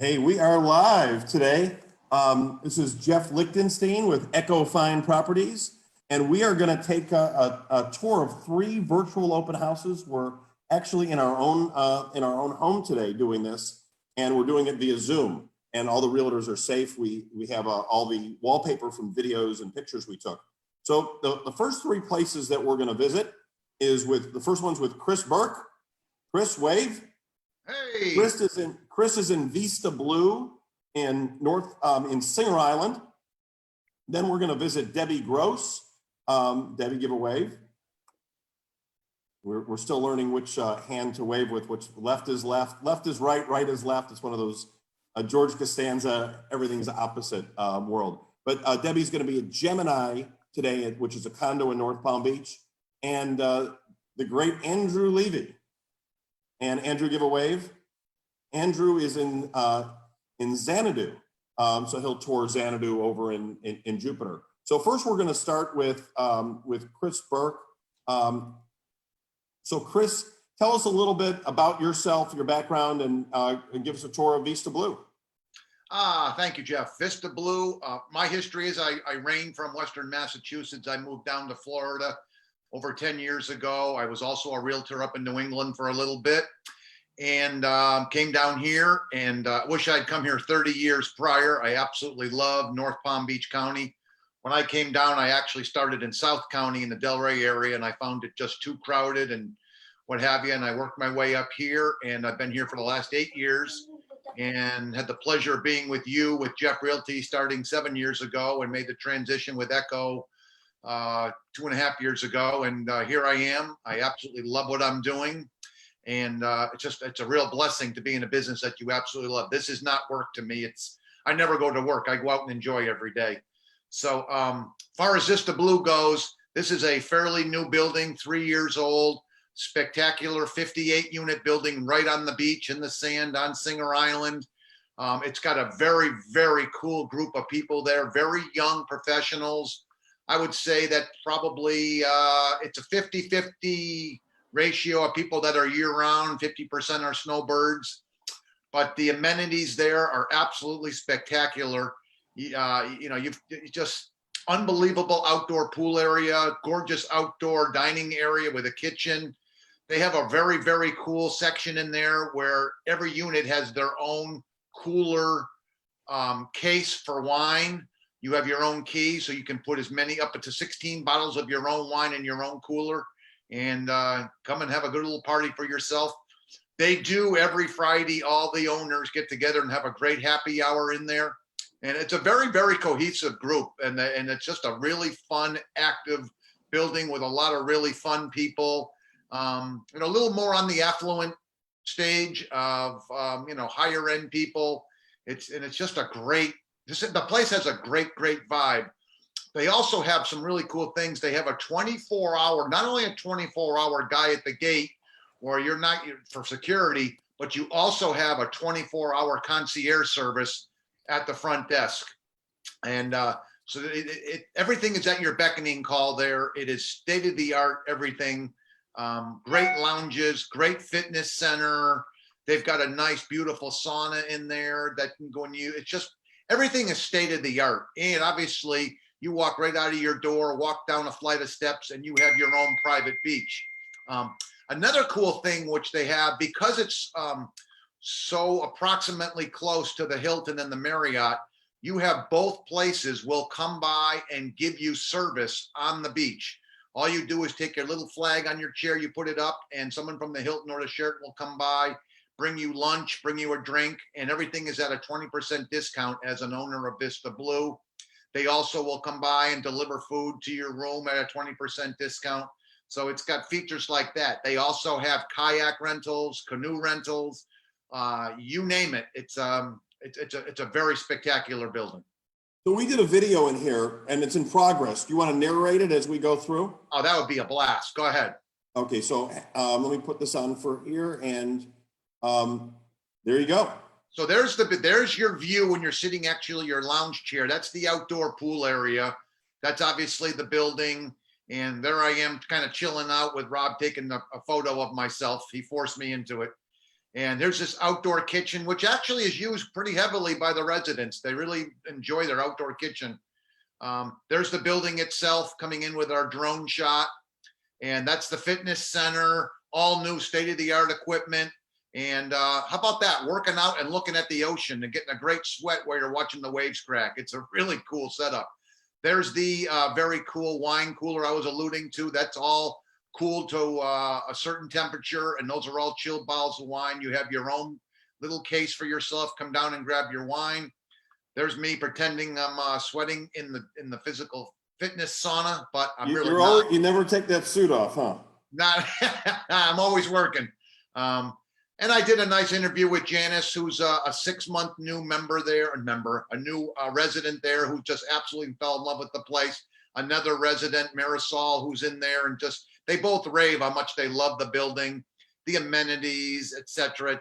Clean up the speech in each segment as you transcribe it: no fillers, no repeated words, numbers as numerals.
Hey, we are live today. This is Jeff Lichtenstein with Echo Fine Properties, and we are going to take a tour of 3 virtual open houses. We're actually in our own home today doing this, and we're doing it via Zoom. And all the realtors are safe. We have all the wallpaper from videos and pictures we took. So the first 3 places that we're going to visit is the first one's with Chris Burke. Chris, wave. Hey. Chris is in Vista Blue in in Singer Island. Then we're going to visit Debbie Gross. Debbie, give a wave. We're still learning which hand to wave with. Which left is left, left is right, right is left. It's one of those George Costanza, everything's opposite world. But Debbie's going to be at Gemini today, which is a condo in North Palm Beach, and the great Andrew Levy. And Andrew, give a wave. Andrew is in XANADU, so he'll tour XANADU over in Jupiter. So first, we're going to start with Chris Burke. So Chris, tell us a little bit about yourself, your background, and give us a tour of Vista Blue. Thank you, Jeff. Vista Blue. My history is I reigned from Western Massachusetts. I moved down to Florida over 10 years ago. I was also a realtor up in New England for a little bit, and came down here, and wish I'd come here 30 years prior. I absolutely love North Palm Beach County. When I came down, I actually started in South County in the Delray area, and I found it just too crowded and what have you. And I worked my way up here, and I've been here for the last 8 years, and had the pleasure of being with you, with Jeff Realty, starting 7 years ago, and made the transition with Echo 2.5 years ago. And here I am. I absolutely love what I'm doing. And it's a real blessing to be in a business that you absolutely love. This is not work to me. I never go to work. I go out and enjoy every day. So far as Vista Blue goes, this is a fairly new building, 3 years old, spectacular 58 unit building right on the beach in the sand on Singer Island. It's got a very, very cool group of people there, very young professionals. I would say that probably it's a 50-50 ratio of people that are year-round, 50% are snowbirds. But the amenities there are absolutely spectacular. You've just unbelievable outdoor pool area, gorgeous outdoor dining area with a kitchen. They have a very, very cool section in there where every unit has their own cooler case for wine. You have your own key, so you can put as many up to 16 bottles of your own wine in your own cooler, and come and have a good little party for yourself. They do every Friday, all the owners get together and have a great happy hour in there. And it's a very, very cohesive group. And it's just a really fun, active building with a lot of really fun people. And a little more on the affluent stage of, higher end people. It's just the place has a great, great vibe. They also have some really cool things. They have a 24-hour, not only a 24-hour guy at the gate where you're not for security, but you also have a 24-hour concierge service at the front desk. And so everything is at your beckoning call there. It is state-of-the-art, everything. Great lounges, great fitness center. They've got a nice, beautiful sauna in there that can go and use. It's just, everything is state-of-the-art. And obviously, you walk right out of your door, walk down a flight of steps, and you have your own private beach. Another cool thing which they have, because it's so approximately close to the Hilton and the Marriott, you have both places will come by and give you service on the beach. All you do is take your little flag on your chair, you put it up, and someone from the Hilton or the Sheraton will come by, bring you lunch, bring you a drink, and everything is at a 20% discount as an owner of Vista Blue. They also will come by and deliver food to your room at a 20% discount. So it's got features like that. They also have kayak rentals, canoe rentals, you name it. It's a very spectacular building. So we did a video in here, and it's in progress. Do you want to narrate it as we go through? Oh, that would be a blast. Go ahead. Okay, so let me put this on for here, and there you go. So there's your view when you're sitting actually your lounge chair. That's the outdoor pool area. That's obviously the building. And there I am kind of chilling out with Rob taking a photo of myself. He forced me into it. And there's this outdoor kitchen, which actually is used pretty heavily by the residents. They really enjoy their outdoor kitchen. There's the building itself coming in with our drone shot. And that's the fitness center, all new state-of-the-art equipment. And how about that? Working out and looking at the ocean and getting a great sweat while you're watching the waves crack. It's a really cool setup. There's the very cool wine cooler I was alluding to. That's all cooled to a certain temperature, and those are all chilled bottles of wine. You have your own little case for yourself. Come down and grab your wine. There's me pretending I'm sweating in the physical fitness sauna, but I'm really not. You never take that suit off, huh? Not. I'm always working. And I did a nice interview with Janice, who's a 6-month new member there, a new resident there who just absolutely fell in love with the place. Another resident, Marisol, who's in there, and just they both rave how much they love the building, the amenities, et cetera,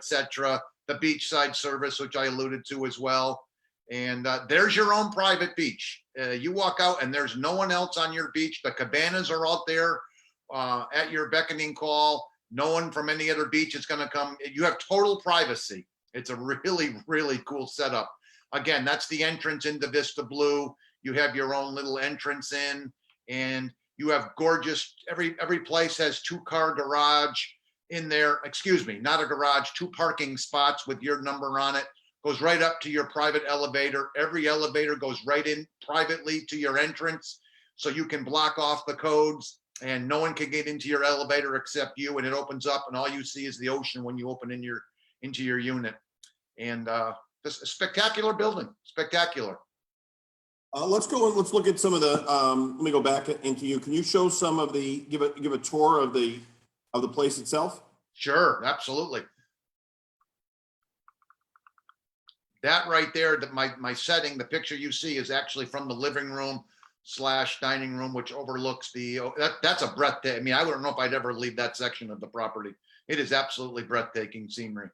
the beachside service, which I alluded to as well. And there's your own private beach. You walk out and there's no one else on your beach. The cabanas are out there at your beckoning call. No one from any other beach is going to come. You have total privacy. It's a really, really cool setup. Again, that's the entrance into Vista Blue. You have your own little entrance in, and you have gorgeous, every place has 2-car garage in there. Excuse me, not a garage, 2 parking spots with your number on it. Goes right up to your private elevator. Every elevator goes right in privately to your entrance. So you can block off the codes and no one can get into your elevator except you, and it opens up and all you see is the ocean when you open into your unit. And this is a spectacular building, spectacular. Let's go and let's look at some of the, let me go back into you. Can you show some of the, give a tour of the place itself? Sure, absolutely. That right there, that my setting, the picture you see is actually from the living room / dining room, which overlooks that's a breathtaking. I mean, I don't know if I'd ever leave that section of the property. It is absolutely breathtaking scenery.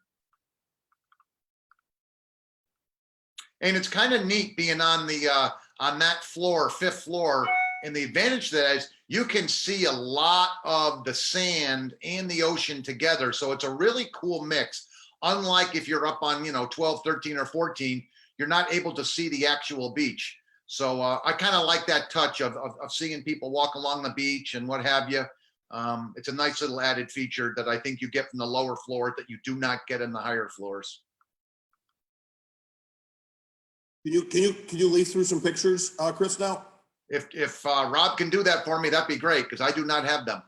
And it's kind of neat being on that floor, 5th floor. And the advantage to that is you can see a lot of the sand and the ocean together. So it's a really cool mix. Unlike if you're up on, 12, 13, or 14, you're not able to see the actual beach. So I kind of like that touch of seeing people walk along the beach and what have you. It's a nice little added feature that I think you get from the lower floor that you do not get in the higher floors. Can you leaf through some pictures, Chris, now? If Rob can do that for me, that'd be great, because I do not have them.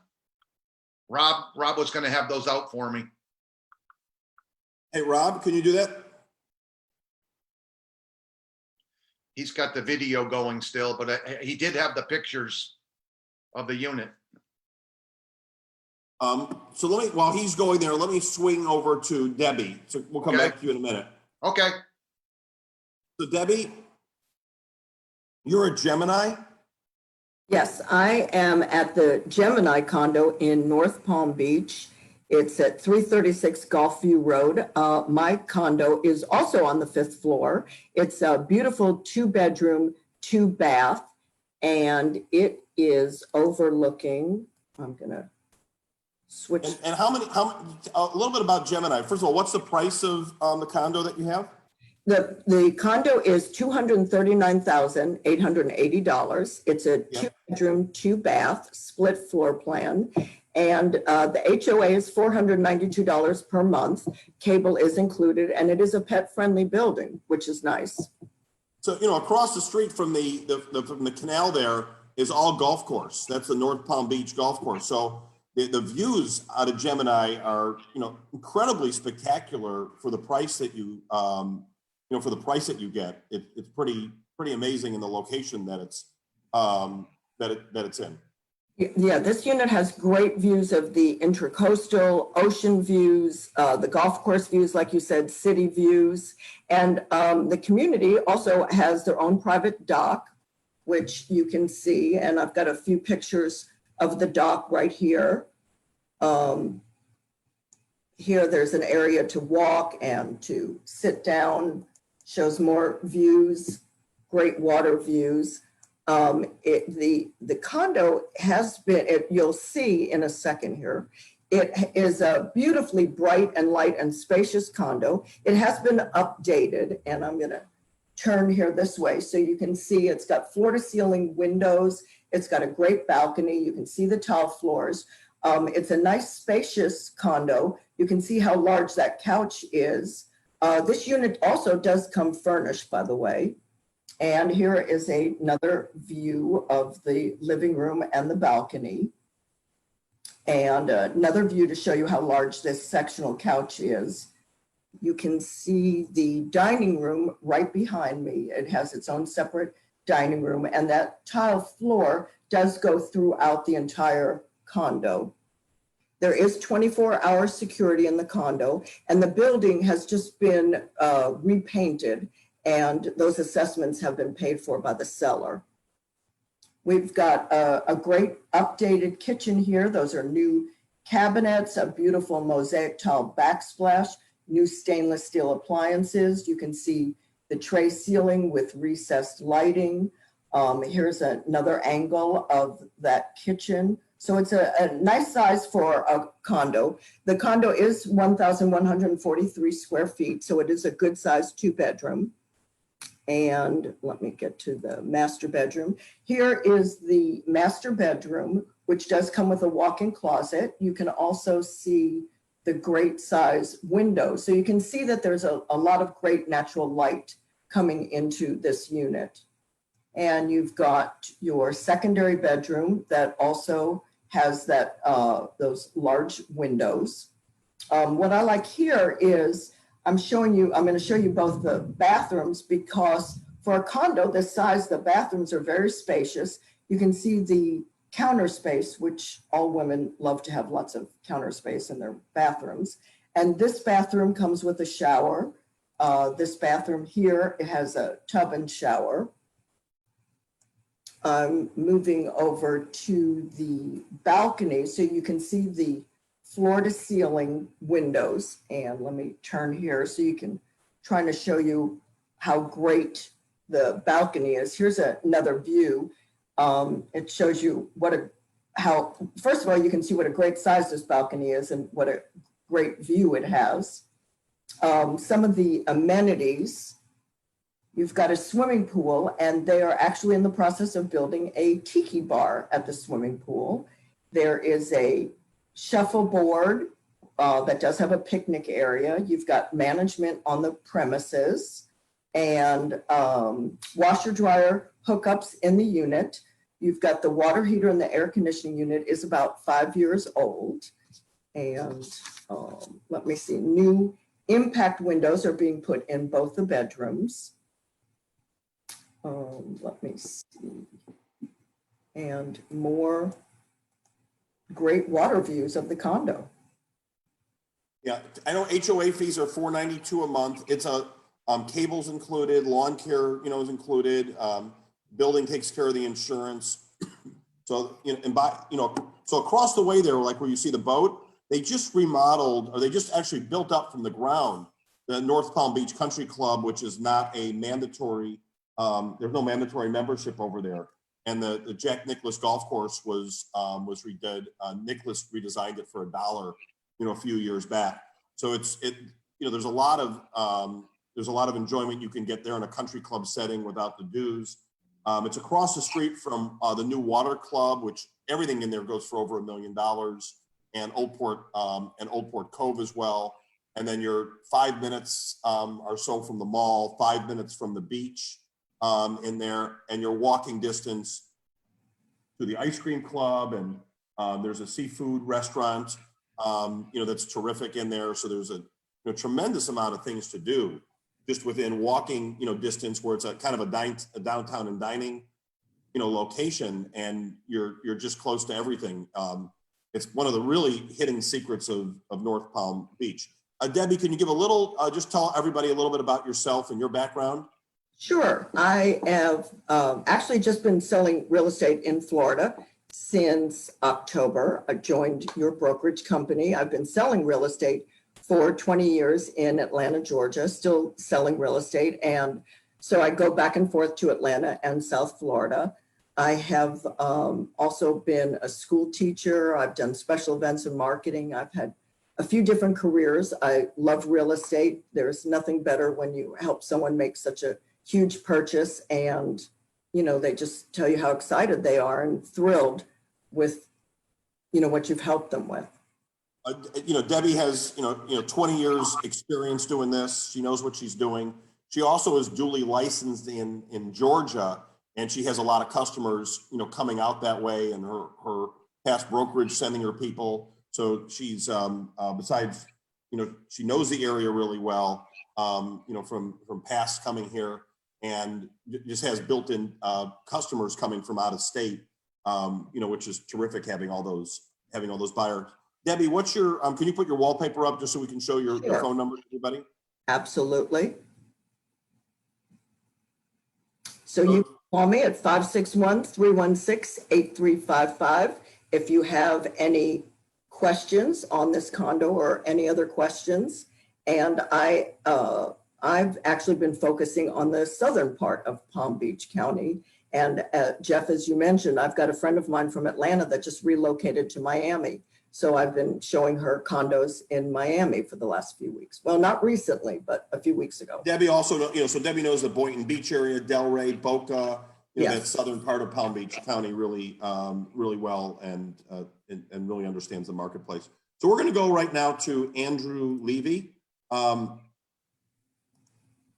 Rob was going to have those out for me. Hey, Rob, can you do that? He's got the video going still, but he did have the pictures of the unit. So while he's going there, let me swing over to Debbie. So we'll come back to you in a minute. Okay. So Debbie, you're a Gemini? Yes, I am at the Gemini condo in North Palm Beach. It's at 336 Golfview Road. My condo is also on the 5th floor. It's a beautiful 2-bedroom, 2-bath, and it is overlooking, I'm gonna switch. And how many, a little bit about Gemini. First of all, what's the price of the condo that you have? The condo is $239,880. It's a 2-bedroom, 2-bath, split floor plan. And the HOA is $492 per month. Cable is included, and it is a pet-friendly building, which is nice. So, across the street from the canal there is all golf course. That's the North Palm Beach golf course. So the views out of Gemini are, incredibly spectacular for the price that you, for the price that you get. It's pretty amazing in the location that it's that it's in. Yeah, this unit has great views of the intercoastal, ocean views, the golf course views, like you said, city views. And the community also has their own private dock, which you can see. And I've got a few pictures of the dock right here. Here, there's an area to walk and to sit down, shows more views, great water views. The condo has been, you'll see in a second here, It is a beautifully bright and light and spacious condo. It has been updated, and I'm going to turn here this way so you can see it's got floor to ceiling windows. It's got a great balcony. You can see the tile floors. It's a nice spacious condo. You can see how large that couch is. This unit also does come furnished, by the way. And here is another view of the living room and the balcony. And another view to show you how large this sectional couch is. You can see the dining room right behind me. It has its own separate dining room, and that tile floor does go throughout the entire condo. There is 24-hour security in the condo, and the building has just been repainted, and those assessments have been paid for by the seller. We've got a great updated kitchen here. Those are new cabinets, a beautiful mosaic tile backsplash, new stainless steel appliances. You can see the tray ceiling with recessed lighting. Here's another angle of that kitchen. So it's a nice size for a condo. The condo is 1,143 square feet, so it is a good size 2-bedroom. And let me get to the master bedroom. Here is the master bedroom, which does come with a walk-in closet. You can also see the great size window. So you can see that there's a lot of great natural light coming into this unit. And you've got your secondary bedroom that also has that those large windows. What I like here is I'm going to show you both the bathrooms, because for a condo this size, the bathrooms are very spacious. You can see the counter space, which all women love to have lots of counter space in their bathrooms. And this bathroom comes with a shower. This bathroom here, it has a tub and shower. I'm moving over to the balcony so you can see the floor to ceiling windows. And let me turn here so you can, trying to show you how great the balcony is. Here's another view. It shows you first of all, you can see what a great size this balcony is and what a great view it has. Some of the amenities, you've got a swimming pool, and they are actually in the process of building a tiki bar at the swimming pool. There is a shuffleboard that does have a picnic area. You've got management on the premises, and washer dryer hookups in the unit. You've got the water heater, and the air conditioning unit is about 5 years old. And let me see, new impact windows are being put in both the bedrooms. Let me see. And more great water views of the condo. Yeah, I know HOA fees are $492 a month. It's a cables included, lawn care, is included. Building takes care of the insurance. So, so across the way there, like where you see the boat, they just remodeled, or they just actually built up from the ground the North Palm Beach Country Club, which is not a mandatory. There's no mandatory membership over there. And the Jack Nicklaus golf course was redid. Nicklaus redesigned it for $1, a few years back. So there's a lot of enjoyment you can get there in a country club setting without the dues. It's across the street from the new water club, which everything in there goes for over $1 million, and Old Port Cove as well. And then you're 5 minutes or so from the mall, 5 minutes from the beach in there, and you're walking distance to the ice cream club, and there's a seafood restaurant, that's terrific in there. So there's a tremendous amount of things to do just within walking, distance, where it's a kind of a downtown and dining, location, and you're just close to everything. It's one of the really hidden secrets of North Palm Beach. Debbie, can you give a little, just tell everybody a little bit about yourself and your background? Sure. I have actually just been selling real estate in Florida since October. I joined your brokerage company. I've been selling real estate for 20 years in Atlanta, Georgia, still selling real estate. And so I go back and forth to Atlanta and South Florida. I have also been a school teacher. I've done special events and marketing. I've had a few different careers. I love real estate. There's nothing better when you help someone make such a huge purchase and, you know, they just tell you how excited they are and thrilled with, you know, what you've helped them with. You know, Debbie has, 20 years experience doing this. She knows what she's doing. She also is duly licensed in Georgia, and she has a lot of customers, coming out that way, and her past brokerage sending her people. So she's, besides, she knows the area really well, from past coming here, and just has built-in customers coming from out of state, which is terrific having all those buyers. Debbie, what's your, can you put your wallpaper up just so we can show your phone number to everybody? Absolutely. So you can call me at 561-316-8355 if you have any questions on this condo or any other questions. And I've actually been focusing on the southern part of Palm Beach County. And Jeff, as you mentioned, I've got a friend of mine from Atlanta that just relocated to Miami. So I've been showing her condos in Miami for the last few weeks. Well, not recently, but a few weeks ago. Debbie also, so Debbie knows the Boynton Beach area, Delray, Boca, Yes. that southern part of Palm Beach County really, really well, and really understands the marketplace. So we're going to go right now to Andrew Levy.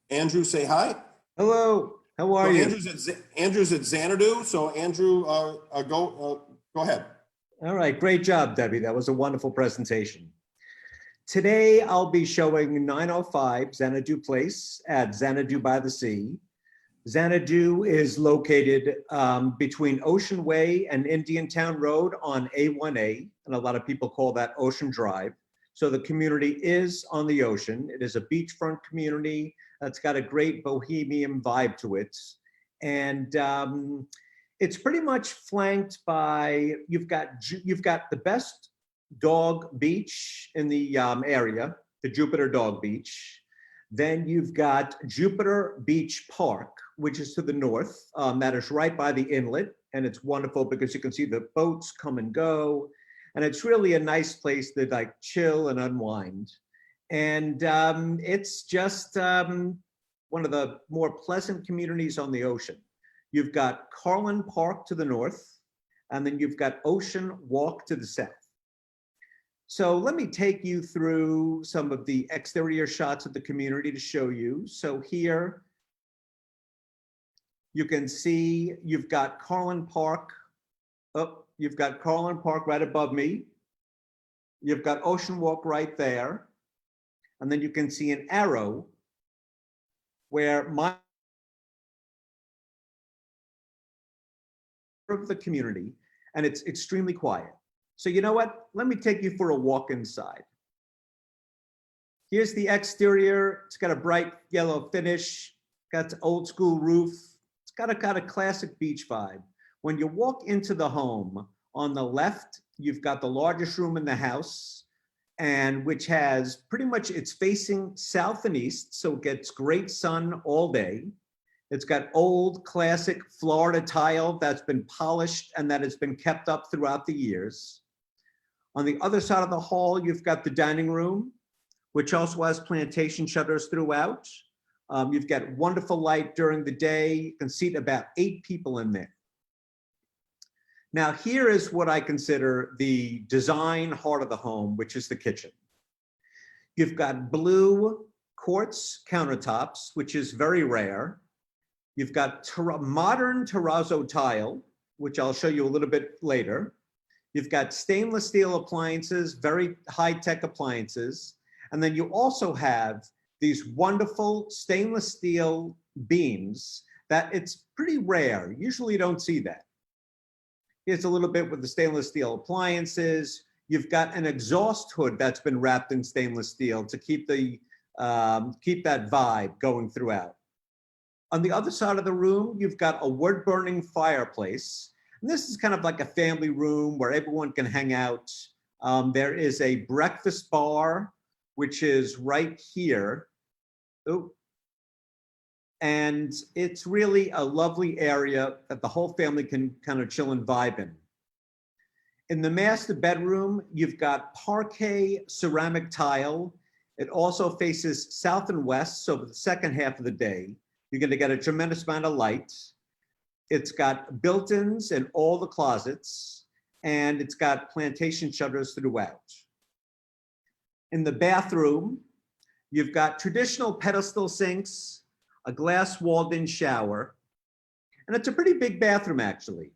Andrew, say hi. Hello, how are you? Andrew's at XANADU. So Andrew, go ahead. All right, great job, Debbie. That was a wonderful presentation. Today, I'll be showing 905 XANADU Place at XANADU by the Sea. XANADU is located between Ocean Way and Indiantown Road on A1A, and a lot of people call that Ocean Drive. So the community is on the ocean. It is a beachfront community that's got a great bohemian vibe to it. And it's pretty much flanked by, you've got the best dog beach in the area, the Jupiter Dog Beach. Then you've got Jupiter Beach Park, which is to the north. That is right by the inlet. And it's wonderful because you can see the boats come and go. And it's really a nice place to like chill and unwind. And it's just one of the more pleasant communities on the ocean. You've got Carlin Park to the north, and then you've got Ocean Walk to the south. So let me take you through some of the exterior shots of the community to show you. So here, you can see you've got Carlin Park. Oh, you've got Carlin Park right above me. You've got Ocean Walk right there. And then you can see an arrow where of the community, and it's extremely quiet. So you know what? Let me take you for a walk inside. Here's the exterior. It's got a bright yellow finish, got an old school roof. It's got a classic beach vibe. When you walk into the home, on the left, you've got the largest room in the house, and which has pretty much, it's facing south and east, so it gets great sun all day. It's got old classic Florida tile that's been polished and that has been kept up throughout the years. On the other side of the hall, you've got the dining room, which also has plantation shutters throughout. You've got wonderful light during the day. You can seat about 8 people in there. Now, here is what I consider the design heart of the home, which is the kitchen. You've got blue quartz countertops, which is very rare. You've got modern terrazzo tile, which I'll show you a little bit later. You've got stainless steel appliances, very high-tech appliances. And then you also have these wonderful stainless steel beams that it's pretty rare. Usually you don't see that. Here's a little bit with the stainless steel appliances. You've got an exhaust hood that's been wrapped in stainless steel to keep that vibe going throughout. On the other side of the room, you've got a wood-burning fireplace. And this is kind of like a family room where everyone can hang out. There is a breakfast bar, which is right here. Oh, And it's really a lovely area that the whole family can kind of chill and vibe in. In the master bedroom, you've got parquet ceramic tile. It also faces south and west, so for the second half of the day, you're going to get a tremendous amount of light. It's got built-ins in all the closets, and it's got plantation shutters throughout. In the bathroom, you've got traditional pedestal sinks, a glass walled-in shower, and it's a pretty big bathroom, actually.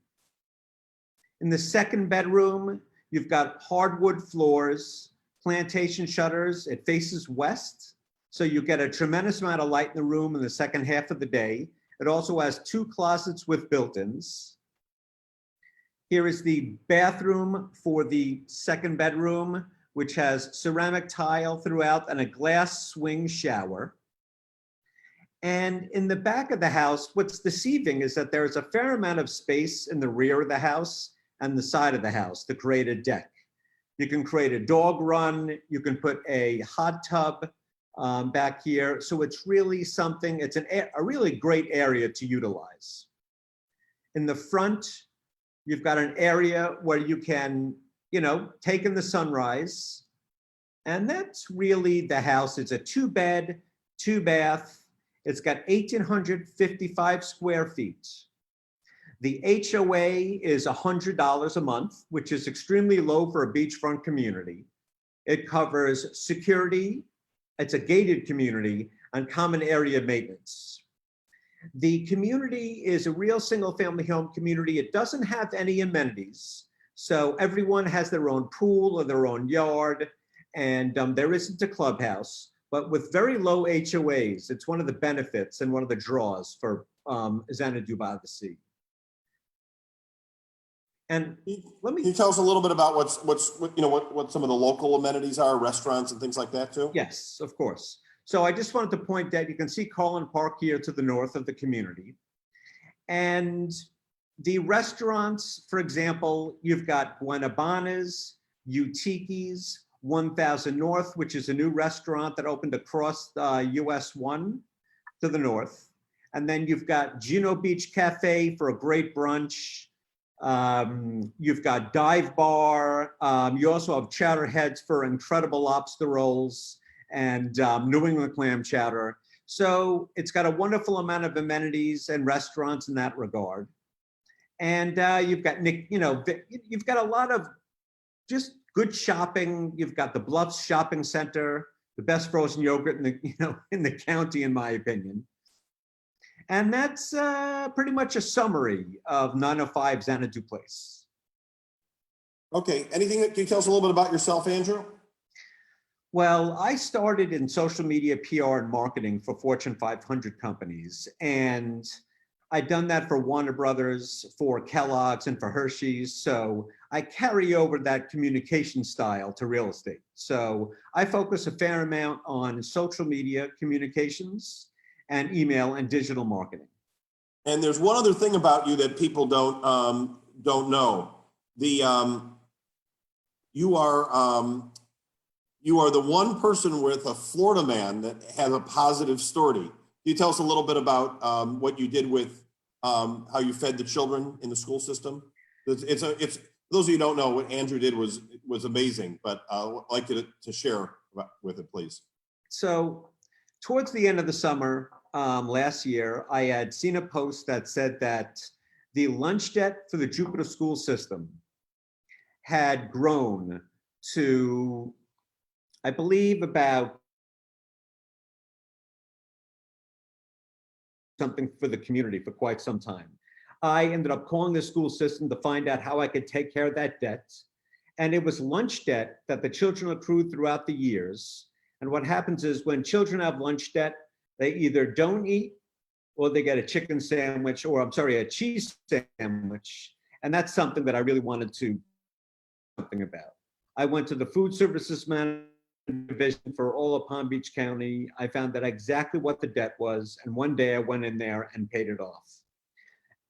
In the second bedroom, you've got hardwood floors, plantation shutters. It faces west, so you get a tremendous amount of light in the room in the second half of the day. It also has 2 closets with built-ins. Here is the bathroom for the second bedroom, which has ceramic tile throughout and a glass swing shower. And in the back of the house, what's deceiving is that there's a fair amount of space in the rear of the house and the side of the house to create a deck. You can create a dog run. You can put a hot tub back here. So it's really something, it's a really great area to utilize. In the front, you've got an area where you can, take in the sunrise. And that's really the house. It's a 2-bed, 2-bath. It's got 1,855 square feet. The HOA is $100 a month, which is extremely low for a beachfront community. It covers security, it's a gated community, and common area maintenance. The community is a real single-family home community. It doesn't have any amenities, so everyone has their own pool or their own yard, and there isn't a clubhouse, but with very low HOAs, it's one of the benefits and one of the draws for XANADU by the Sea. And let Can you tell us a little bit about what some of the local amenities are, restaurants and things like that too? Yes, of course. So I just wanted to point out, you can see Carlin Park here to the north of the community. And the restaurants, for example, you've got Guanabana's, Utiki's, 1000 North, which is a new restaurant that opened across US 1 to the north. And then you've got Juno Beach Cafe for a great brunch. You've got Dive Bar. You also have Chowderheads for incredible lobster rolls and New England clam chowder. So it's got a wonderful amount of amenities and restaurants in that regard. And you've got you've got a lot of just good shopping. You've got the Bluffs Shopping Center, the best frozen yogurt in the in the county, in my opinion. And that's pretty much a summary of 905 XANADU Place. Okay, can you tell us a little bit about yourself, Andrew? Well, I started in social media, PR, and marketing for Fortune 500 companies. And I've done that for Warner Brothers, for Kellogg's, and for Hershey's. So I carry over that communication style to real estate. So I focus a fair amount on social media communications and email and digital marketing. And there's one other thing about you that people don't know. You are the one person with a Florida man that has a positive story. Can you tell us a little bit about what you did with how you fed the children in the school system? It's those of you who don't know, what Andrew did was amazing, but I'd like you to share with it, please. So towards the end of the summer last year, I had seen a post that said that the lunch debt for the Jupiter school system had grown to, I believe, about something for the community for quite some time. I ended up calling the school system to find out how I could take care of that debt. And it was lunch debt that the children accrued throughout the years. And what happens is when children have lunch debt, they either don't eat or they get a chicken sandwich, or a cheese sandwich. And that's something that I really wanted to do something about. I went to the food services management division for all of Palm Beach County. I found out exactly what the debt was. And one day I went in there and paid it off.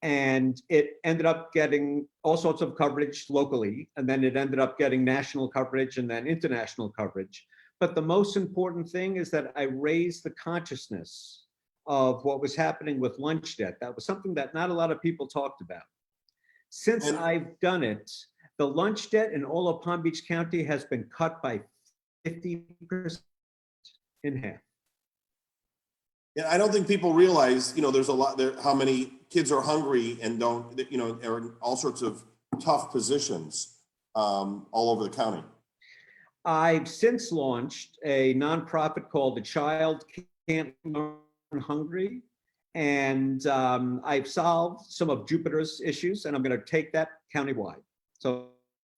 And it ended up getting all sorts of coverage locally. And then it ended up getting national coverage and then international coverage. But the most important thing is that I raised the consciousness of what was happening with lunch debt. That was something that not a lot of people talked about. Since And- I've done it, the lunch debt in all of Palm Beach County has been cut by 50% in half. Yeah, I don't think people realize, there's a lot there, how many kids are hungry and don't, are in all sorts of tough positions all over the county. I've since launched a nonprofit called The Child Can't Learn Hungry. And I've solved some of Jupiter's issues, and I'm going to take that countywide. So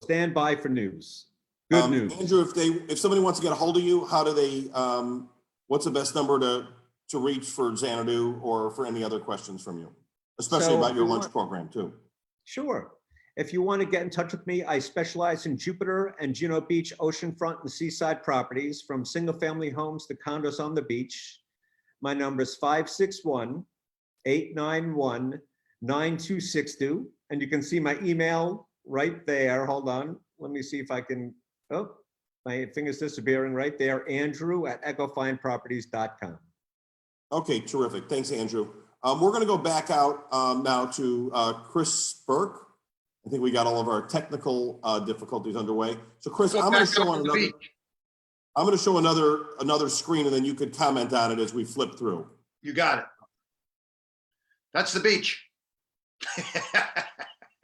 stand by for news. Good news. Andrew, if somebody wants to get a hold of you, how do they, what's the best number to reach for XANADU or for any other questions from you, especially So about your if you lunch want- program too? Sure. If you want to get in touch with me, I specialize in Jupiter and Juno Beach oceanfront and seaside properties, from single family homes to condos on the beach. My number is 561-891-9262. And you can see my email right there. Hold on. Let me see if I can, oh, my finger's disappearing right there. Andrew@echofineproperties.com. Okay, terrific. Thanks, Andrew. We're going to go back out now to Chris Burke. I think we got all of our technical difficulties underway. So Chris, Go I'm going back to show up on to the another. beach. I'm going to show another screen, and then you could comment on it as we flip through. You got it. That's the beach.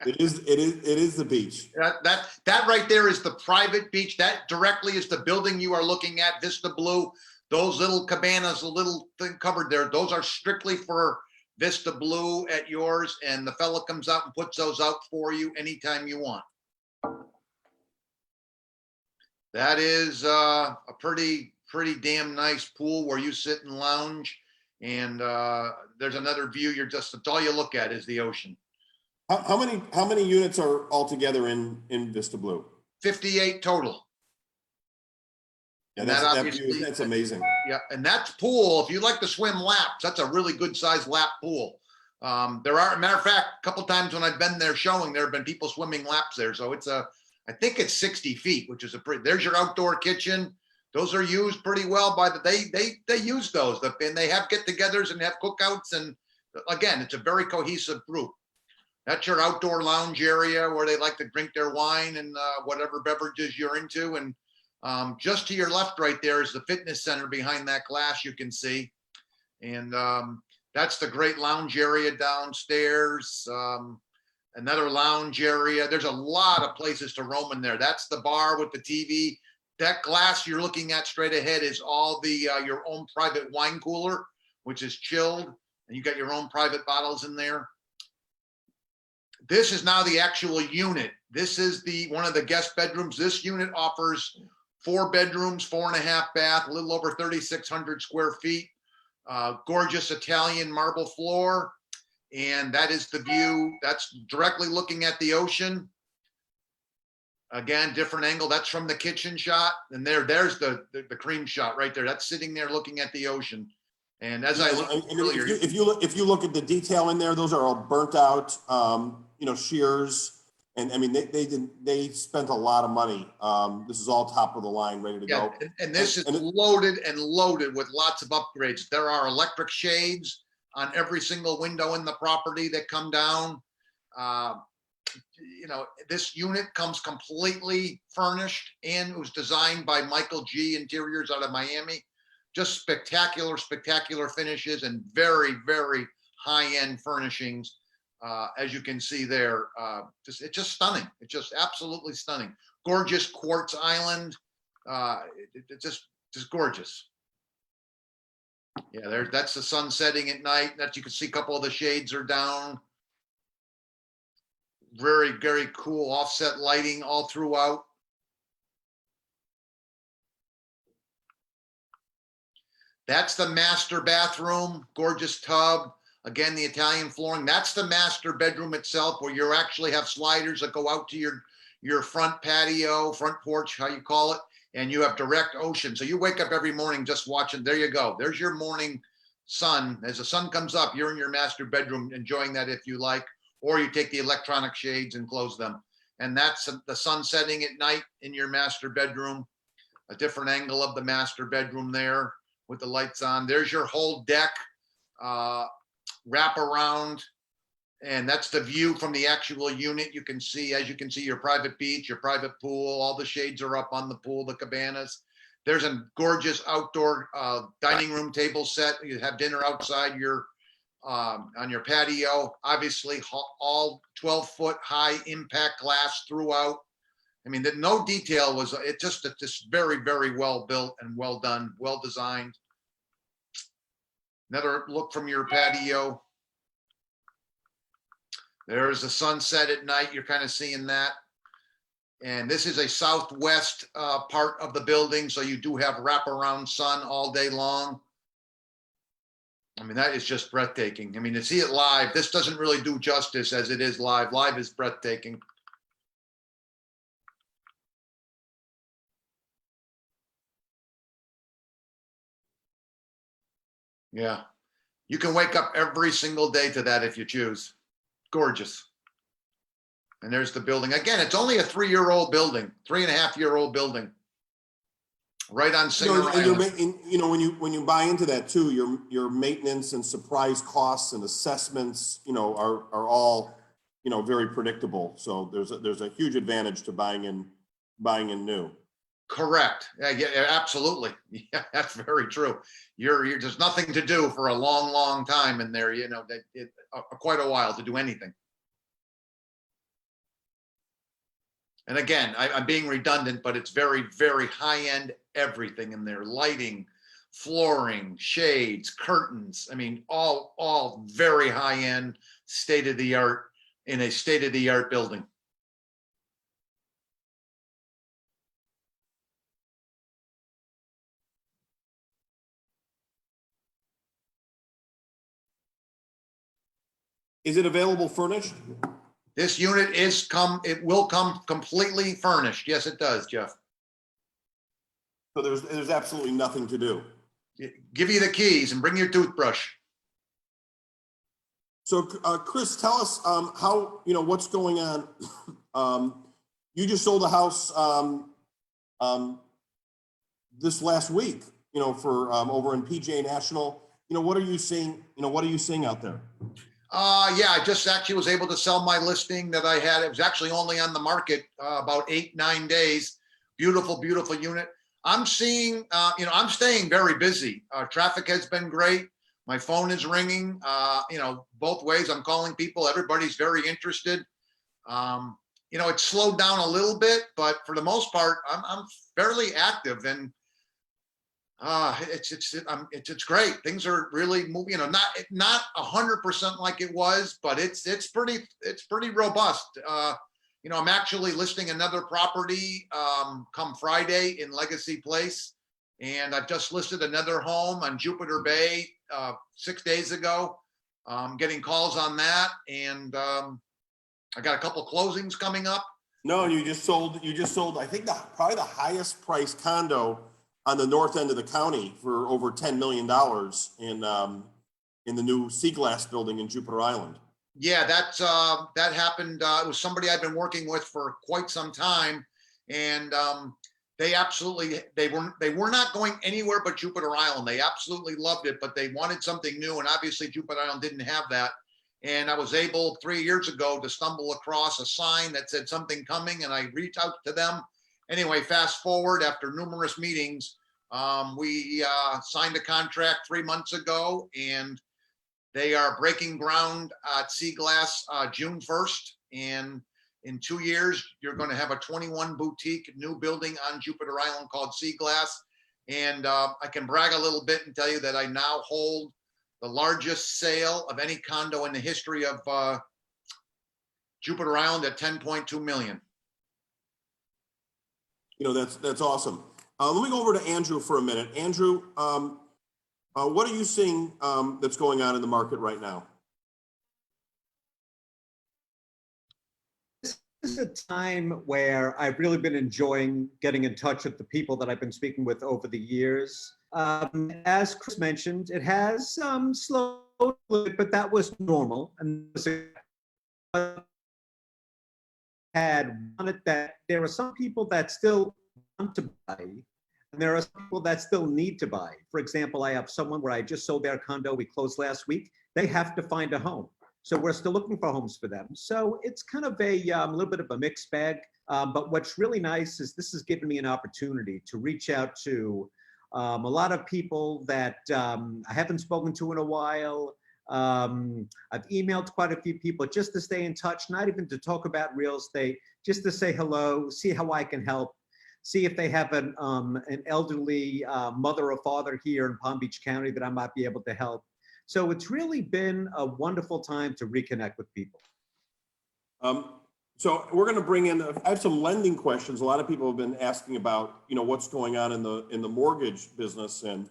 It is the beach. That right there is the private beach. That directly is the building you are looking at, Vista Blue. Those little cabanas, the little thing covered there, those are strictly for Vista Blue at yours, and the fella comes out and puts those out for you anytime you want. That is a pretty damn nice pool where you sit and lounge, and there's another view. That's all you look at is the ocean. How many units are altogether in Vista Blue? 58 total. Yeah, And that's amazing. Yeah, and that's pool. If you like to swim laps, that's a really good sized lap pool. There are, matter of fact, a couple times when I've been there showing, there have been people swimming laps there. So I think it's 60 feet, which is there's your outdoor kitchen. Those are used pretty well they use those, and they have get-togethers and have cookouts. And again, it's a very cohesive group. That's your outdoor lounge area where they like to drink their wine and whatever beverages you're into. And just to your left right there is the fitness center behind that glass you can see. And that's the great lounge area downstairs. Another lounge area. There's a lot of places to roam in there. That's the bar with the TV. That glass you're looking at straight ahead is all the your own private wine cooler, which is chilled, and you got your own private bottles in there. This is now the actual unit. This is one of the guest bedrooms. This unit offers 4 bedrooms, 4.5 bath, a little over 3,600 square feet. Gorgeous Italian marble floor. And that is the view. That's directly looking at the ocean. Again, different angle. That's from the kitchen shot. And there's the cream shot right there. That's sitting there looking at the ocean. And as I looked earlier, if you look at the detail in there, those are all burnt out, shears. And I mean, they spent a lot of money. This is all top of the line, ready to go. and this is loaded and loaded with lots of upgrades. There are electric shades on every single window in the property that come down. This unit comes completely furnished, and it was designed by Michael G. Interiors out of Miami. Just spectacular finishes and very, very high-end furnishings. As you can see there, it's just stunning. It's just absolutely stunning. Gorgeous quartz island. It's just gorgeous. Yeah, that's the sun setting at night. That you can see a couple of the shades are down. Very, very cool offset lighting all throughout. That's the master bathroom, gorgeous tub. Again, the Italian flooring. That's the master bedroom itself, where you actually have sliders that go out to your front patio, front porch, how you call it, and you have direct ocean. So you wake up every morning just watching. There you go. There's your morning sun. As the sun comes up, you're in your master bedroom enjoying that if you like, or you take the electronic shades and close them. And that's the sun setting at night in your master bedroom. A different angle of the master bedroom there with the lights on. There's your whole deck. wrap around. And that's the view from the actual unit. You can see, as you can see, your private beach, your private pool, all the shades are up on the pool, the cabanas. There's a gorgeous outdoor dining room table set. You have dinner outside your on your patio. Obviously, all 12-foot high impact glass throughout. I mean, no detail was, it just very, very well built and well done, well designed. Another look from your patio. There's the sunset at night. You're kind of seeing that. And this is a southwest part of the building, so you do have wraparound sun all day long. I mean, that is just breathtaking. I mean, to see it live, this doesn't really do justice as it is live. Live is breathtaking. Yeah. You can wake up every single day to that if you choose. Gorgeous. And there's the building. Again, it's only a 3-year-old building, 3.5-year-old building. Right on Singer Island. You know, when you buy into that too, your maintenance and surprise costs and assessments, you know, are all, you know, very predictable. So there's a huge advantage to buying in new. Correct. Yeah, absolutely. Yeah, that's very true. There's nothing to do for a long, long time in there. You know, quite a while to do anything. And again, I'm being redundant, but it's very, very high-end everything in there. Lighting, flooring, shades, curtains. I mean, all very high-end, state-of-the-art in a state-of-the-art building. Is it available furnished? This unit it will come completely furnished. Yes, it does, Jeff. So there's absolutely nothing to do. Give you the keys and bring your toothbrush. So, Chris, tell us how, you know, what's going on. You just sold a house this last week, you know, for over in PGA National. You know, what are you seeing? You know, what are you seeing out there? Yeah, I just actually was able to sell my listing that I had. It was actually only on the market about 8-9 days. Beautiful, beautiful unit. I'm seeing, you know, I'm staying very busy. Traffic has been great. My phone is ringing, you know, both ways. I'm calling people. Everybody's very interested. You know, it's slowed down a little bit, but for the most part, I'm fairly active, and it's great. Things are really moving. You know, not 100% like it was, but it's pretty robust. You know, I'm actually listing another property come Friday in Legacy Place, and I've just listed another home on Jupiter Bay 6 days ago. Getting calls on that, and I got a couple closings coming up. No, you just sold. I think probably the highest priced condo on the north end of the county for over $10 million in the new Sea Glass building in Jupiter Island. Yeah, that happened. It was somebody I've been working with for quite some time, and they were not going anywhere but Jupiter Island. They absolutely loved it, but they wanted something new, and obviously Jupiter Island didn't have that. And I was able 3 years ago to stumble across a sign that said something coming, and I reached out to them. Anyway, fast forward, after numerous meetings, we signed a contract 3 months ago, and they are breaking ground at Sea Glass June 1st. And in 2 years, you're going to have a 21 boutique new building on Jupiter Island called Sea Glass. And I can brag a little bit and tell you that I now hold the largest sale of any condo in the history of Jupiter Island at 10.2 million. You know, that's awesome. Let me go over to Andrew for a minute. Andrew, what are you seeing that's going on in the market right now? This is a time where I've really been enjoying getting in touch with the people that I've been speaking with over the years. As Chris mentioned, it has slowed a little bit, but that was normal. And had wanted that there are some people that still want to buy, And there are some people that still need to buy. For example, I have someone where I just sold their condo. We closed last week. They have to find a home. So we're still looking for homes for them. So it's kind of a little bit of a mixed bag. But what's really nice is this has given me an opportunity to reach out to a lot of people that I haven't spoken to in a while. I've emailed quite a few people just to stay in touch, not even to talk about real estate, just to say hello, see how I can help, see if they have an elderly mother or father here in Palm Beach County that I might be able to help. So it's really been a wonderful time to reconnect with people. So we're going to bring in, I have some lending questions. A lot of people have been asking about, what's going on in the mortgage business. And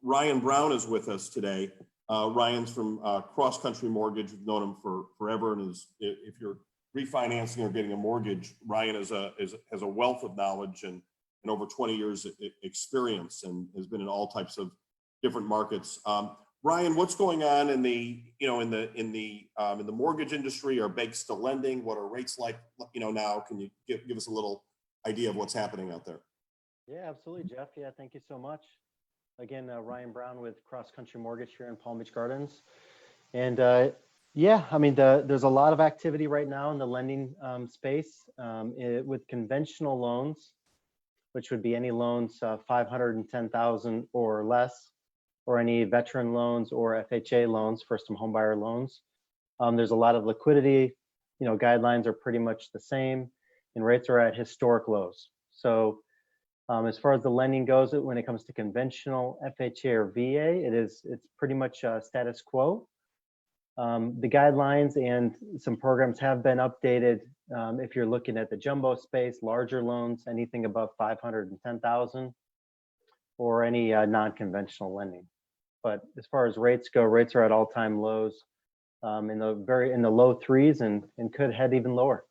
Ryan Brown is with us today. Ryan's from Cross Country Mortgage. We've known him for forever. And if you're refinancing or getting a mortgage, Ryan has a wealth of knowledge and over 20 years experience and has been in all types of different markets. Ryan, what's going on in the mortgage industry? Are banks still lending? What are rates like, now? Can you give us a little idea of what's happening out there? Yeah, absolutely, Jeff. Yeah, thank you so much. Again, Ryan Brown with Cross Country Mortgage here in Palm Beach Gardens. And yeah, I mean, there's a lot of activity right now in the lending space with conventional loans, which would be any loans $510,000 or less, or any veteran loans or FHA loans, first-time homebuyer loans. There's a lot of liquidity. Guidelines are pretty much the same, and rates are at historic lows. So as far as the lending goes, when it comes to conventional FHA or VA, it's pretty much status quo. The guidelines and some programs have been updated. If you're looking at the jumbo space, larger loans, anything above $510,000, or any non-conventional lending. But as far as rates go, rates are at all-time lows in the low threes and could head even lower.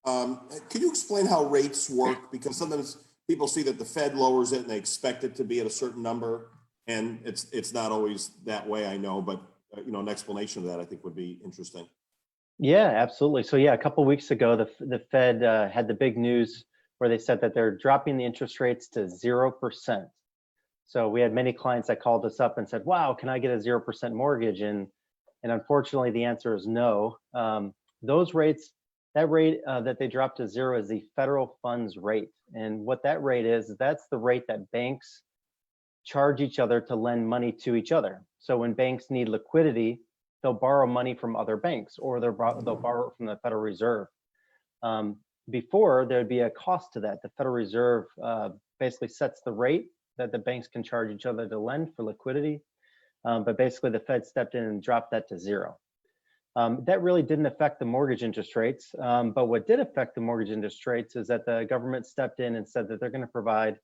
Can you explain how rates work? Because sometimes people see that the Fed lowers it and they expect it to be at a certain number, and it's not always that way, I know, but an explanation of that I think would be interesting. Yeah, absolutely. So yeah, a couple of weeks ago, the Fed had the big news where they said that they're dropping the interest rates to 0%. So we had many clients that called us up and said, wow, can I get a 0% mortgage? And unfortunately, the answer is no. Those rates, that rate that they dropped to 0 is the federal funds rate. And what that rate is, that's the rate that banks charge each other to lend money to each other. So when banks need liquidity, they'll borrow money from other banks, or they'll borrow it from the Federal Reserve. Before, there'd be a cost to that. The Federal Reserve basically sets the rate that the banks can charge each other to lend for liquidity. But basically the Fed stepped in and dropped that to 0. That really didn't affect the mortgage interest rates. But what did affect the mortgage interest rates is that the government stepped in and said that they're going to provide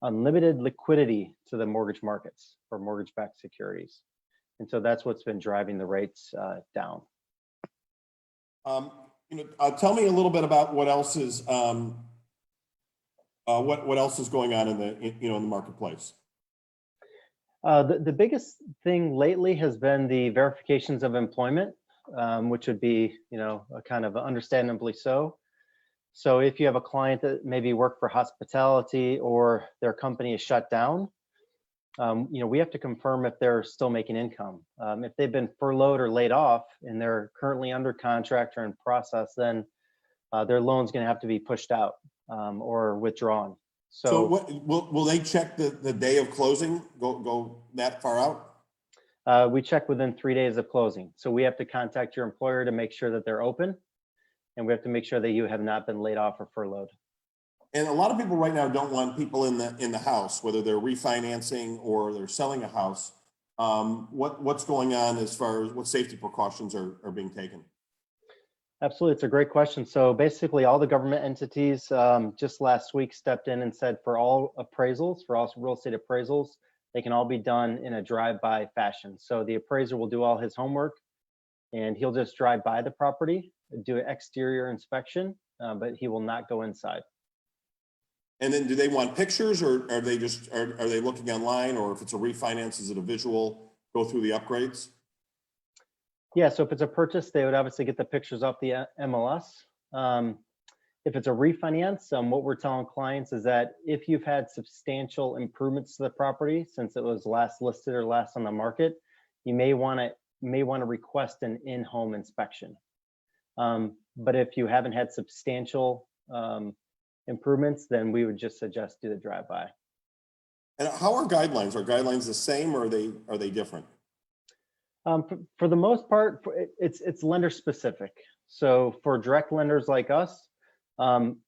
unlimited liquidity to the mortgage markets for mortgage-backed securities. And so that's what's been driving the rates down. Tell me a little bit about what else is what else is going on in the marketplace. The biggest thing lately has been the verifications of employment, which would be kind of understandably so. So if you have a client that maybe worked for hospitality or their company is shut down, we have to confirm if they're still making income. If they've been furloughed or laid off and they're currently under contract or in process, then their loan's going to have to be pushed out or withdrawn. So what, will they check the day of closing? Go that far out? We check within 3 days of closing. So we have to contact your employer to make sure that they're open, and we have to make sure that you have not been laid off or furloughed. And a lot of people right now don't want people in the house, whether they're refinancing or they're selling a house. What's going on as far as what safety precautions are being taken? Absolutely, it's a great question. So basically all the government entities just last week stepped in and said for all appraisals, for all real estate appraisals, they can all be done in a drive-by fashion. So the appraiser will do all his homework and he'll just drive by the property, do an exterior inspection, but he will not go inside. And then do they want pictures, or are they just are they looking online, or if it's a refinance, is it a visual, go through the upgrades? Yeah, so if it's a purchase, they would obviously get the pictures off the MLS. if it's a refinance, what we're telling clients is that if you've had substantial improvements to the property since it was last listed or last on the market, you may want to request an in-home inspection. But if you haven't had substantial improvements, then we would just suggest do the drive-by. And how are guidelines? Are guidelines the same, or are they different? For the most part, it's lender specific. So for direct lenders like us,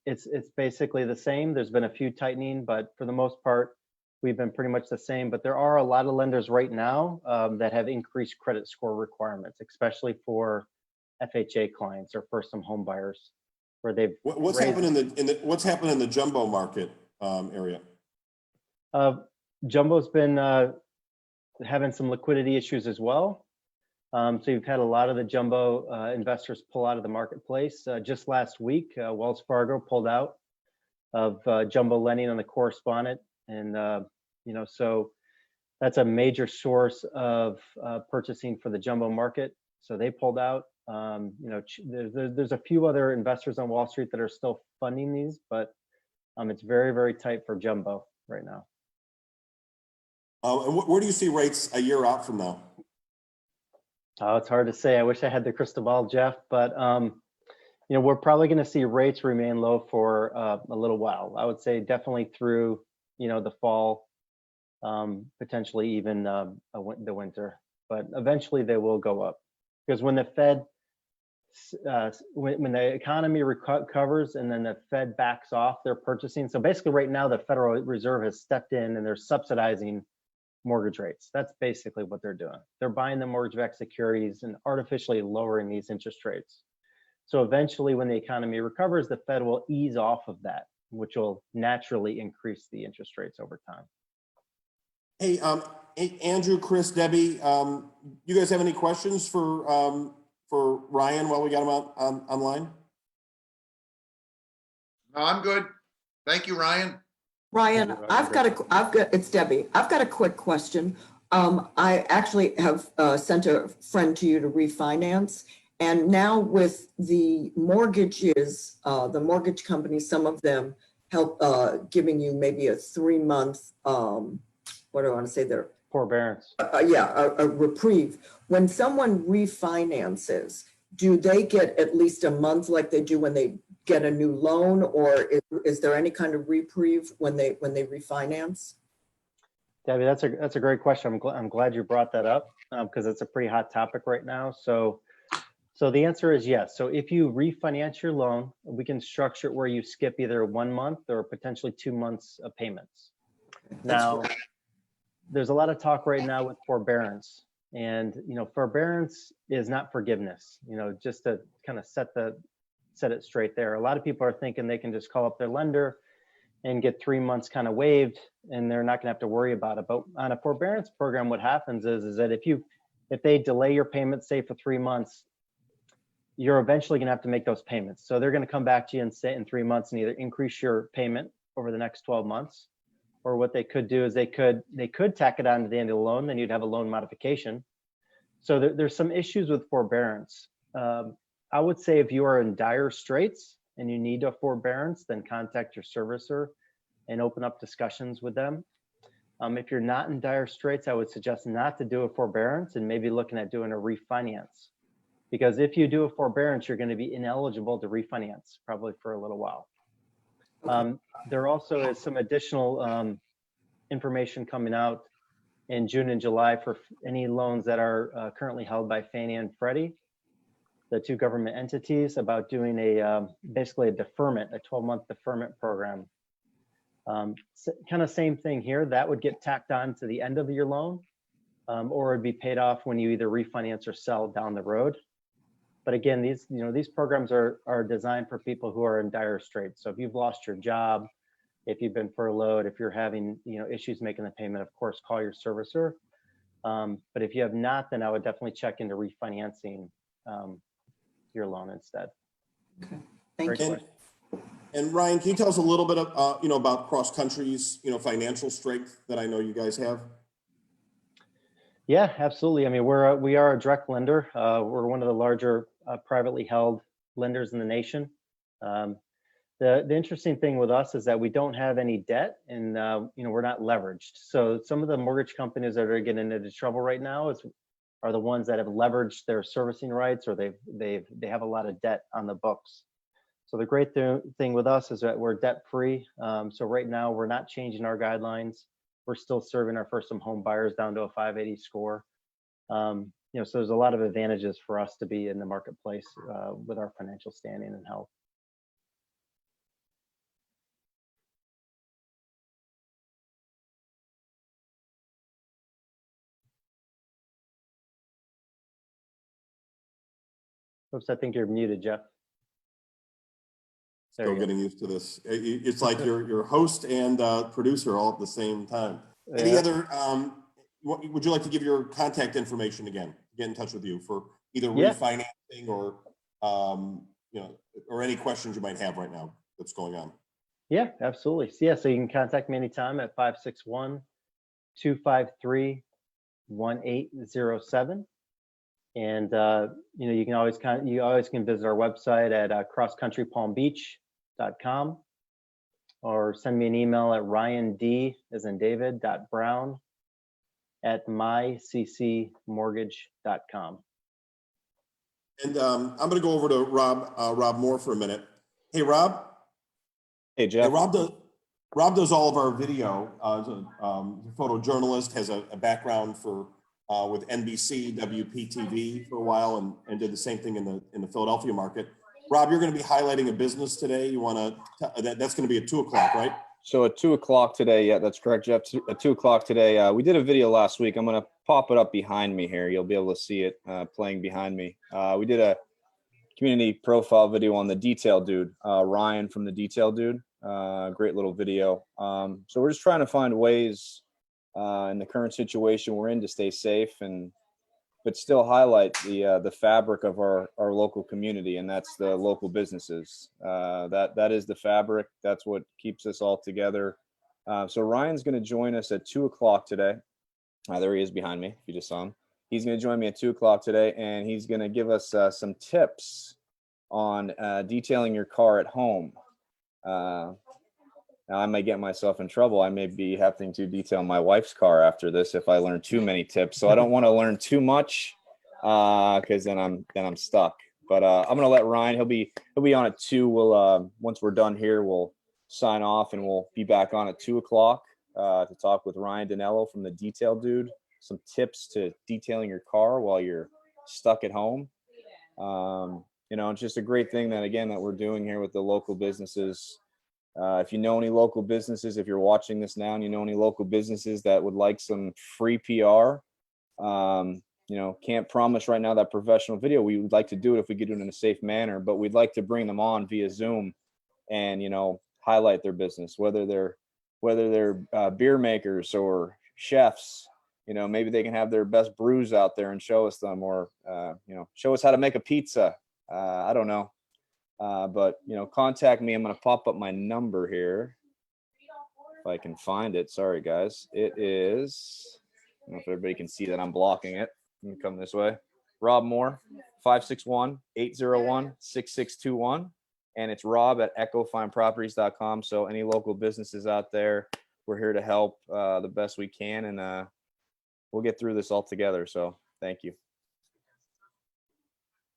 it's basically the same. There's been a few tightening, but for the most part, we've been pretty much the same. But there are a lot of lenders right now that have increased credit score requirements, especially for FHA clients or first-time home buyers, where they've What's happened what's happened in the jumbo market area? Jumbo's been having some liquidity issues as well. So you've had a lot of the jumbo investors pull out of the marketplace. Just last week, Wells Fargo pulled out of jumbo lending on the correspondent, and so that's a major source of purchasing for the jumbo market. So they pulled out. There's a few other investors on Wall Street that are still funding these, but it's very, very tight for jumbo right now. And where do you see rates a year out from now? Oh, it's hard to say. I wish I had the crystal ball, Jeff, but we're probably going to see rates remain low for a little while. I would say definitely through the fall, potentially even the winter, but eventually they will go up, because when the Fed, when the economy recovers and then the Fed backs off their purchasing. So basically right now the Federal Reserve has stepped in and they're subsidizing mortgage rates. That's basically what they're doing. They're buying the mortgage-backed securities and artificially lowering these interest rates. So eventually when the economy recovers, the Fed will ease off of that, which will naturally increase the interest rates over time. Hey, Andrew, Chris, Debbie, you guys have any questions for Ryan while we got him online? No, I'm good. Thank you, Ryan. Ryan, it's Debbie. I've got a quick question. I actually have sent a friend to you to refinance. And now with the mortgages, the mortgage companies, some of them help giving you maybe a 3-month, what do I want to say there? Forbearance. A reprieve. When someone refinances, do they get at least a month like they do when they get a new loan, or is there any kind of reprieve when they refinance? Debbie, that's a great question. I'm glad you brought that up because it's a pretty hot topic right now. So the answer is yes. So if you refinance your loan, we can structure it where you skip either 1 month or potentially 2 months of payments. Now, there's a lot of talk right now with forbearance, and forbearance is not forgiveness. Just to kind of set it straight there. A lot of people are thinking they can just call up their lender and get 3 months kind of waived, and they're not going to have to worry about it. But on a forbearance program, what happens is that if they delay your payments, say for 3 months, you're eventually going to have to make those payments. So they're going to come back to you and say in 3 months and either increase your payment over the next 12 months, or what they could do is they could tack it on to the end of the loan, then you'd have a loan modification. So there's some issues with forbearance. I would say if you are in dire straits and you need a forbearance, then contact your servicer and open up discussions with them. If you're not in dire straits, I would suggest not to do a forbearance and maybe looking at doing a refinance. Because if you do a forbearance, you're going to be ineligible to refinance probably for a little while. There also is some additional information coming out in June and July for any loans that are currently held by Fannie and Freddie, the two government entities, about doing basically a deferment, a 12-month deferment program. Kind of same thing here. That would get tacked on to the end of your loan, or it'd be paid off when you either refinance or sell down the road. But again, these programs are designed for people who are in dire straits. So if you've lost your job, if you've been furloughed, if you're having issues making the payment, of course, call your servicer. But if you have not, then I would definitely check into refinancing your loan instead. Okay, thank you. And Ryan, can you tell us a little bit of about Cross Country's financial strength that I know you guys have? Yeah, absolutely. I mean, we are a direct lender. We're one of the larger privately held lenders in the nation. The interesting thing with us is that we don't have any debt, and we're not leveraged. So some of the mortgage companies that are getting into trouble right now are the ones that have leveraged their servicing rights, or they have a lot of debt on the books. So the great thing with us is that we're debt free. So right now we're not changing our guidelines. We're still serving our first home buyers down to a 580 score. So there's a lot of advantages for us to be in the marketplace with our financial standing and health. Oops, I think you're muted, Jeff. There Still you go. getting used to this. It's like you're host and producer all at the same time. Any Yeah. other, would you like to give your contact information again? Get in touch with you for either Yeah. refinancing or, or any questions you might have right now that's going on. Yeah, absolutely. So, yeah, so you can contact me anytime at 561-253-1807. And you can always visit our website at crosscountrypalmbeach.com, or send me an email at ryand.brown@myccmortgage.com. And I'm going to go over to Rob Moore for a minute. Hey, Rob. Hey, Jeff. Hey, Rob does all of our video. He's a photojournalist, has a background with NBC, WPTV for a while, and did the same thing in the Philadelphia market. Rob, you're going to be highlighting a business today. You want to? That's going to be at 2:00, right? So at 2:00 today, yeah, that's correct, Jeff. At 2:00 today, we did a video last week. I'm going to pop it up behind me here. You'll be able to see it playing behind me. We did a community profile video on the Detail Dude, Ryan from the Detail Dude. Great little video. So we're just trying to find ways in the current situation we're in to stay safe, but still highlight the fabric of our local community, and that's the local businesses. That is the fabric. That's what keeps us all together. So Ryan's going to join us at 2:00 today. There he is behind me, if you just saw him. He's going to join me at 2:00 today, and he's going to give us some tips on detailing your car at home. Now, I may get myself in trouble. I may be having to detail my wife's car after this if I learn too many tips. So I don't want to learn too much because then I'm stuck. But I'm going to let Ryan. He'll be on at 2:00. We'll once we're done here, we'll sign off and we'll be back on at 2:00 to talk with Ryan Dinello from the Detail Dude. Some tips to detailing your car while you're stuck at home. It's just a great thing that we're doing here with the local businesses. If you know any local businesses, if you're watching this now and you know any local businesses that would like some free PR, can't promise right now that professional video. We would like to do it if we could do it in a safe manner, but we'd like to bring them on via Zoom and, highlight their business, whether they're beer makers or chefs. Maybe they can have their best brews out there and show us them, or, show us how to make a pizza. I don't know. But contact me. I'm going to pop up my number here if I can find it. Sorry, guys. It is, I don't know if everybody can see that I'm blocking it. Let me come this way. Rob Moore, 561-801-6621. And it's rob@echofineproperties.com. So any local businesses out there, we're here to help the best we can. And we'll get through this all together. So thank you.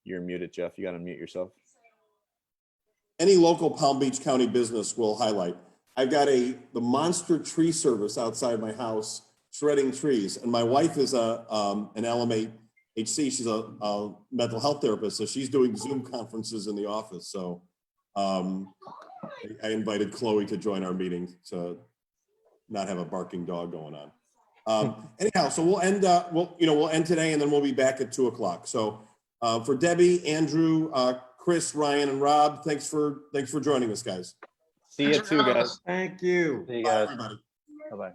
You're muted, Jeff. You got to mute yourself. Any local Palm Beach County business will highlight. I've got the monster tree service outside my house, shredding trees. And my wife is an LMHC. She's a mental health therapist. So she's doing Zoom conferences in the office. So I invited Chloe to join our meeting to not have a barking dog going on. Anyhow, so we'll end today, and then we'll be back at 2:00. So for Debbie, Andrew, Chris, Ryan, and Rob, thanks for joining us, guys. See you too, guys. Thank you. See you Bye, guys. everybody. Bye-bye.